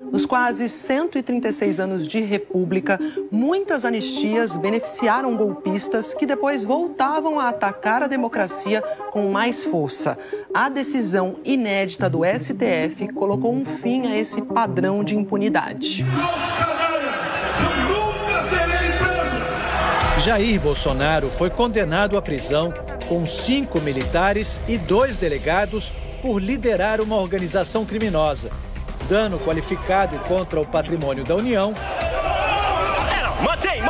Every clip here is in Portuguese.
Nos quase 136 anos de República, muitas anistias beneficiaram golpistas que depois voltavam a atacar a democracia com mais força. A decisão inédita do STF colocou um fim a esse padrão de impunidade. Jair Bolsonaro foi condenado à prisão com 5 militares e 2 delegados por liderar uma organização criminosa. Dano qualificado contra o patrimônio da União. Matei!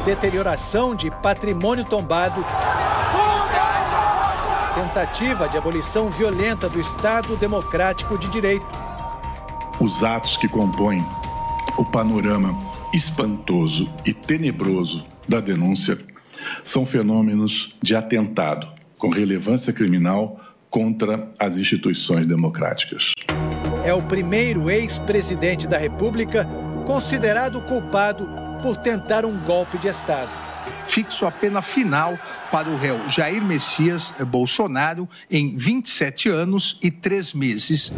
Deterioração de patrimônio tombado. Tentativa de abolição violenta do Estado Democrático de Direito. Os atos que compõem o panorama espantoso e tenebroso da denúncia são fenômenos de atentado com relevância criminal contra as instituições democráticas. É o primeiro ex-presidente da República considerado culpado por tentar um golpe de Estado. Fixo a pena final para o réu Jair Messias Bolsonaro em 27 anos e 3 meses.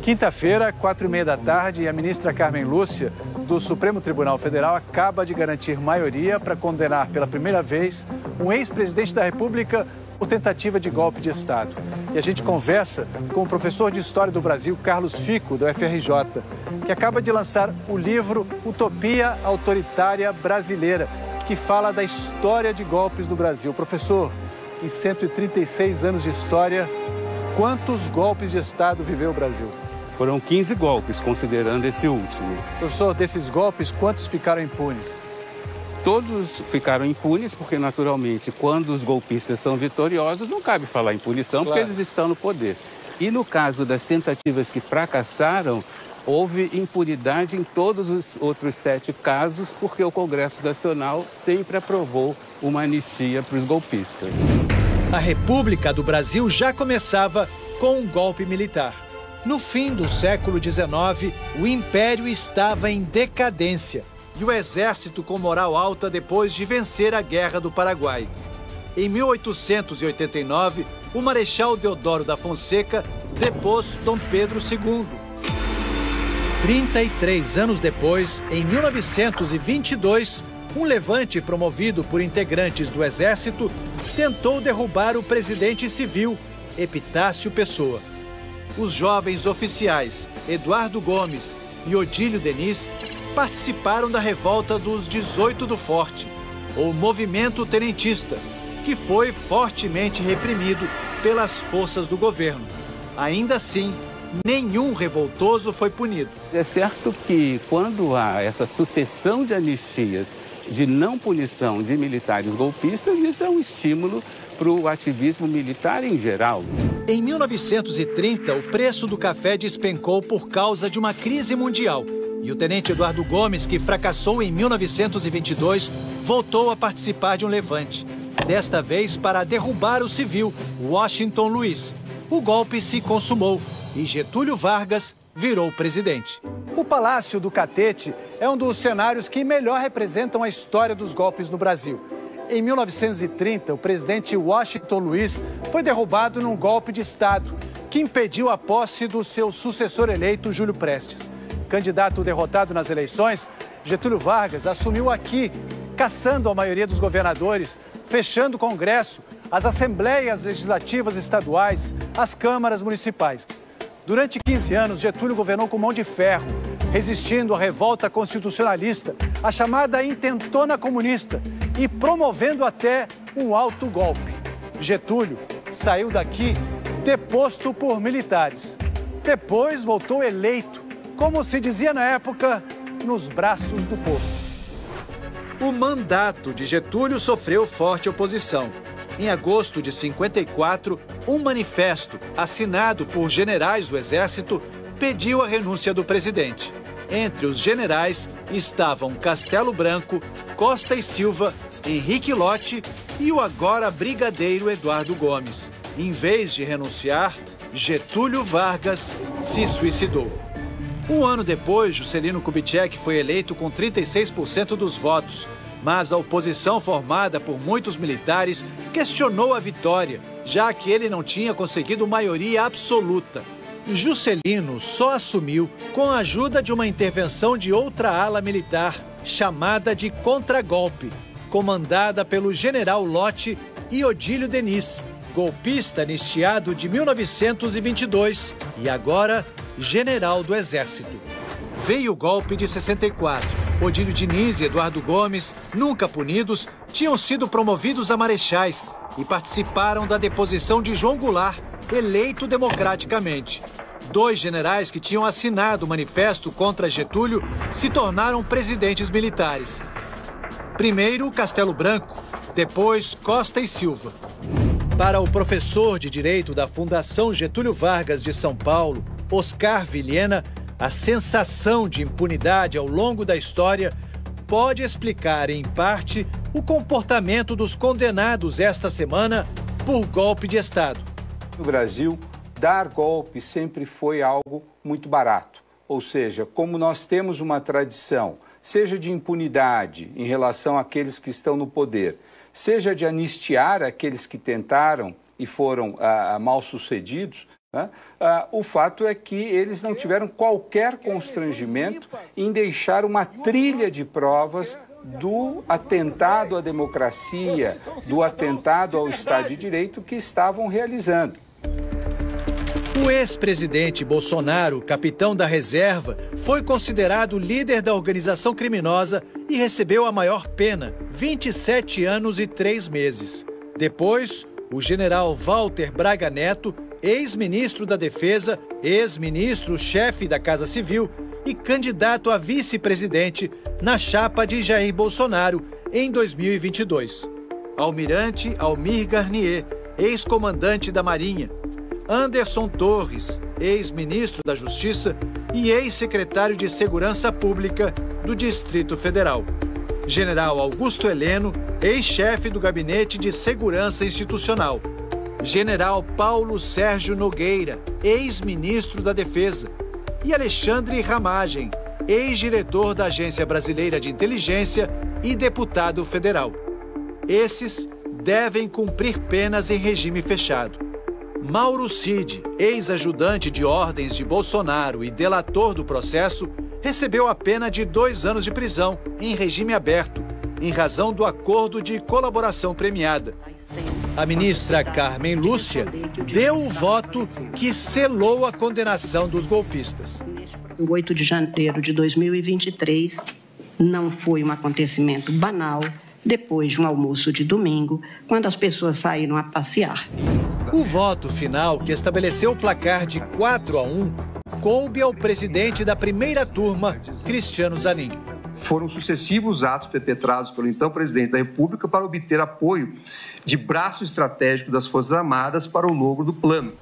Quinta-feira, 4h30 da tarde, e a ministra Carmen Lúcia, do Supremo Tribunal Federal, acaba de garantir maioria para condenar pela primeira vez um ex-presidente da República por tentativa de golpe de Estado. E a gente conversa com o professor de História do Brasil, Carlos Fico, do FRJ, que acaba de lançar o livro Utopia Autoritária Brasileira, que fala da história de golpes do Brasil. Professor, em 136 anos de história, quantos golpes de Estado viveu o Brasil? Foram 15 golpes, considerando esse último. Professor, desses golpes, quantos ficaram impunes? Todos ficaram impunes, porque, naturalmente, quando os golpistas são vitoriosos, não cabe falar em punição, claro, porque eles estão no poder. E no caso das tentativas que fracassaram, houve impunidade em todos os outros 7 casos, porque o Congresso Nacional sempre aprovou uma anistia para os golpistas. A República do Brasil já começava com um golpe militar. No fim do século XIX, o Império estava em decadência e o Exército com moral alta depois de vencer a Guerra do Paraguai. Em 1889, o Marechal Deodoro da Fonseca depôs Dom Pedro II. 33 anos depois, em 1922, um levante promovido por integrantes do Exército tentou derrubar o presidente civil, Epitácio Pessoa. Os jovens oficiais Eduardo Gomes e Odílio Denis participaram da revolta dos 18 do Forte, ou Movimento Tenentista, que foi fortemente reprimido pelas forças do governo. Ainda assim, nenhum revoltoso foi punido. É certo que quando há essa sucessão de anistias, de não punição de militares golpistas, isso é um estímulo para o ativismo militar em geral. Em 1930, o preço do café despencou por causa de uma crise mundial. E o tenente Eduardo Gomes, que fracassou em 1922, voltou a participar de um levante. Desta vez para derrubar o civil, Washington Luiz. O golpe se consumou e Getúlio Vargas virou presidente. O Palácio do Catete é um dos cenários que melhor representam a história dos golpes no Brasil. Em 1930, o presidente Washington Luiz foi derrubado num golpe de Estado que impediu a posse do seu sucessor eleito, Júlio Prestes. Candidato derrotado nas eleições, Getúlio Vargas assumiu aqui, caçando a maioria dos governadores, fechando o Congresso, as assembleias legislativas estaduais, as câmaras municipais. Durante 15 anos, Getúlio governou com mão de ferro, resistindo à revolta constitucionalista, à chamada intentona comunista e promovendo até um alto golpe. Getúlio saiu daqui deposto por militares. Depois voltou eleito, como se dizia na época, nos braços do povo. O mandato de Getúlio sofreu forte oposição. Em agosto de 54, um manifesto assinado por generais do Exército pediu a renúncia do presidente. Entre os generais estavam Castelo Branco, Costa e Silva, Henrique Lott e o agora brigadeiro Eduardo Gomes. Em vez de renunciar, Getúlio Vargas se suicidou. Um ano depois, Juscelino Kubitschek foi eleito com 36% dos votos. Mas a oposição formada por muitos militares questionou a vitória, já que ele não tinha conseguido maioria absoluta. Juscelino só assumiu com a ajuda de uma intervenção de outra ala militar, chamada de contragolpe, comandada pelo general Lott e Odílio Denis, golpista anistiado de 1922 e agora general do Exército. Veio o golpe de 64. Odílio Diniz e Eduardo Gomes, nunca punidos, tinham sido promovidos a marechais e participaram da deposição de João Goulart, eleito democraticamente. 2 generais que tinham assinado o manifesto contra Getúlio se tornaram presidentes militares. Primeiro, Castelo Branco, depois Costa e Silva. Para o professor de Direito da Fundação Getúlio Vargas de São Paulo, Oscar Vilhena, a sensação de impunidade ao longo da história pode explicar, em parte, o comportamento dos condenados esta semana por golpe de Estado. No Brasil, dar golpe sempre foi algo muito barato. Ou seja, como nós temos uma tradição, seja de impunidade em relação àqueles que estão no poder, seja de anistiar aqueles que tentaram e foram mal sucedidos, né? O fato é que eles não tiveram qualquer constrangimento em deixar uma trilha de provas do atentado à democracia, do atentado ao Estado de Direito que estavam realizando. O ex-presidente Bolsonaro, capitão da reserva, foi considerado líder da organização criminosa e recebeu a maior pena, 27 anos e 3 meses. Depois, o general Walter Braga Neto, ex-ministro da Defesa, ex-ministro-chefe da Casa Civil e candidato a vice-presidente na chapa de Jair Bolsonaro em 2022. Almirante Almir Garnier, ex-comandante da Marinha. Anderson Torres, ex-ministro da Justiça e ex-secretário de Segurança Pública do Distrito Federal. General Augusto Heleno, ex-chefe do Gabinete de Segurança Institucional. General Paulo Sérgio Nogueira, ex-ministro da Defesa. E Alexandre Ramagem, ex-diretor da Agência Brasileira de Inteligência e deputado federal. Esses devem cumprir penas em regime fechado. Mauro Cid, ex-ajudante de ordens de Bolsonaro e delator do processo, recebeu a pena de 2 anos de prisão em regime aberto, em razão do acordo de colaboração premiada. A ministra Carmen Lúcia deu o voto que selou a condenação dos golpistas. O 8 de janeiro de 2023 não foi um acontecimento banal, depois de um almoço de domingo, quando as pessoas saíram a passear. O voto final, que estabeleceu o placar de 4-1, coube ao presidente da primeira turma, Cristiano Zanin. Foram sucessivos atos perpetrados pelo então presidente da República para obter apoio de braço estratégico das Forças Armadas para o logro do plano.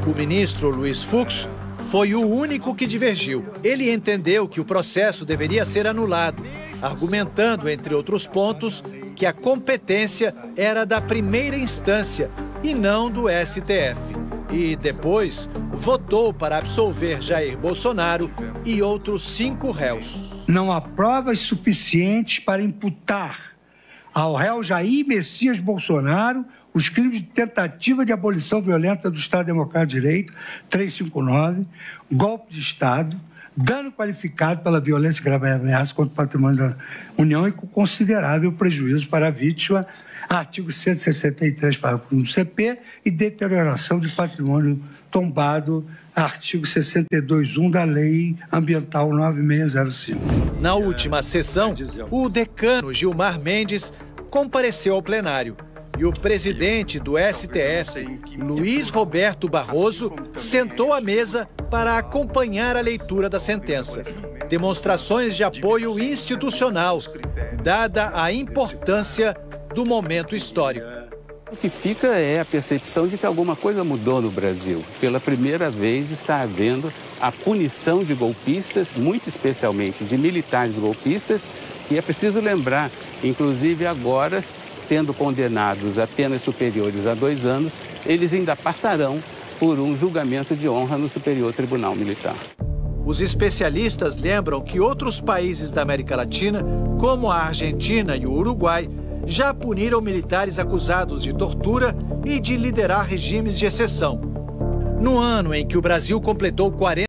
O ministro Luiz Fux foi o único que divergiu. Ele entendeu que o processo deveria ser anulado, argumentando, entre outros pontos, que a competência era da primeira instância e não do STF. E depois votou para absolver Jair Bolsonaro e outros 5 réus. Não há provas suficientes para imputar ao réu Jair Messias Bolsonaro os crimes de tentativa de abolição violenta do Estado Democrático de Direito, 359, golpe de Estado, dano qualificado pela violência e grave ameaça contra o patrimônio da União e com considerável prejuízo para a vítima, artigo 163, parágrafo 1 do CP, e deterioração de patrimônio tombado, artigo 62.1 da Lei Ambiental 9605. Na última sessão, o decano Gilmar Mendes compareceu ao plenário e o presidente do STF, Luiz Roberto Barroso, sentou à mesa para acompanhar a leitura da sentença. Demonstrações de apoio institucional, dada a importância do momento histórico. O que fica é a percepção de que alguma coisa mudou no Brasil. Pela primeira vez está havendo a punição de golpistas, muito especialmente de militares golpistas, e é preciso lembrar, inclusive agora, sendo condenados a penas superiores a 2 anos, eles ainda passarão por um julgamento de honra no Superior Tribunal Militar. Os especialistas lembram que outros países da América Latina, como a Argentina e o Uruguai, já puniram militares acusados de tortura e de liderar regimes de exceção. No ano em que o Brasil completou 40